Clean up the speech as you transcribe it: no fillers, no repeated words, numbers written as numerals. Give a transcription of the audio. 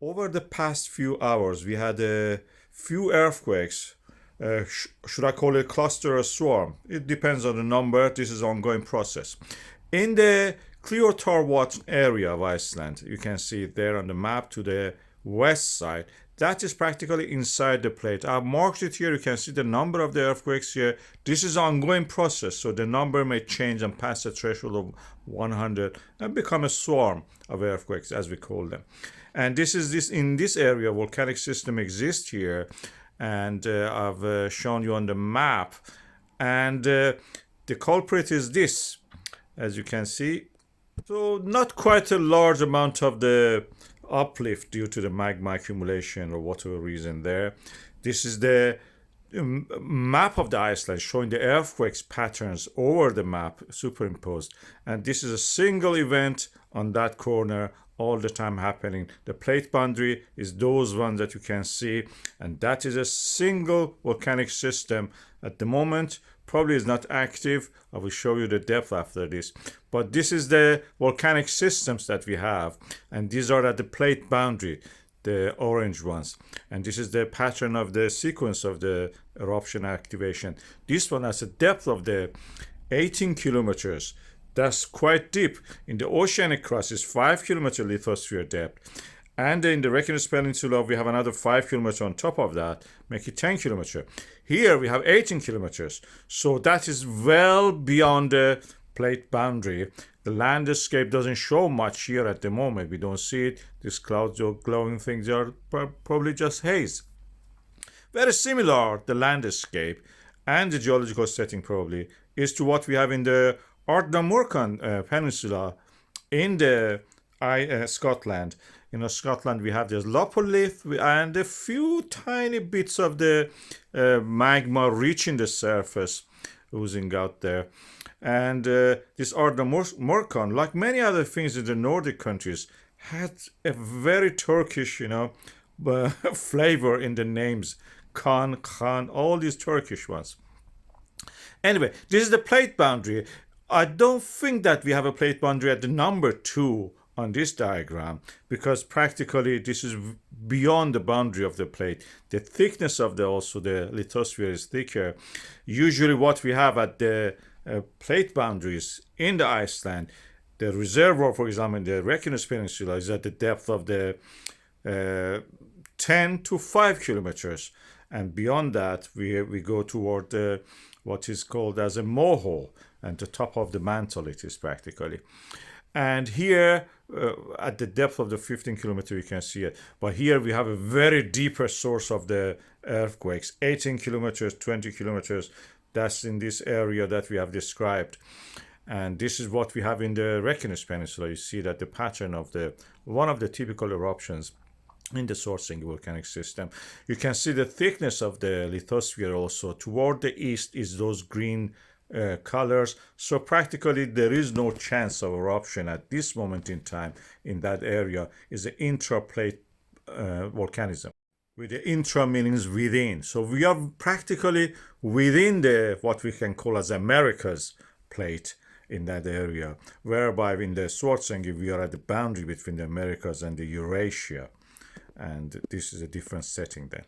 Over the past few hours, we had a few earthquakes. Should I call it cluster or swarm? It depends on the number. This is an ongoing process. In the Grjótárvatn area of Iceland, you can see it there on the map to the west side. That is practically inside the plate. I've marked it here. You can see the number of the earthquakes here. This is an ongoing process, so the number may change and pass the threshold of 100 and become a swarm of earthquakes, as we call them. And this is in this area, volcanic system exists here, and I've shown you on the map. And the culprit is this, as you can see. So not quite a large amount of the uplift due to the magma accumulation or whatever reason there. This is the map of the Iceland showing the earthquakes patterns over the map superimposed, and this is a single event on that corner all the time happening. The plate boundary is those ones that you can see, and that is a single volcanic system at the moment. Probably is not active. I will show you the depth after this, but this is the volcanic systems that we have, and these are at the plate boundary, the orange ones, and this is the pattern of the sequence of the eruption activation. This one has a depth of the 18 kilometers. That's quite deep. In the oceanic crust is 5 kilometer lithosphere depth, and in the Reykjanes Peninsula we have another 5 kilometers on top of that, make it 10 kilometers. Here we have 18 kilometers, so that is well beyond the plate boundary. The landscape doesn't show much here at the moment. We don't see it. These clouds or glowing things are probably just haze. Very similar, the landscape and the geological setting probably is to what we have in the Ardnamurchan Peninsula in the Scotland. In Scotland we have this Lopolith and a few tiny bits of the magma reaching the surface, oozing out there. And this Ardnamurchan, like many other things in the Nordic countries, had a very Turkish, flavor in the names. Khan, all these Turkish ones. Anyway, this is the plate boundary. I don't think that we have a plate boundary at the number 2 on this diagram, because practically this is beyond the boundary of the plate. The thickness of the lithosphere is thicker. Usually what we have at the plate boundaries in the Iceland, the reservoir, for example, in the Reykjanes Peninsula is at the depth of the 10 to 5 kilometers. And beyond that, we go toward what is called as a mohole, and the top of the mantle it is practically. And here, at the depth of the 15 kilometer, you can see it. But here we have a very deeper source of the earthquakes, 18 kilometers, 20 kilometers. That's in this area that we have described. And this is what we have in the Reykjanes Peninsula. You see that the pattern of one of the typical eruptions in the sourcing volcanic system. You can see the thickness of the lithosphere also. Toward the east is those green colors. So practically there is no chance of eruption at this moment in time in that area. Is the intraplate volcanism. With the intra means within. So we are practically within the what we can call as America's plate in that area, whereby in the Schwarzenegger we are at the boundary between the Americas and the Eurasia. And this is a different setting then.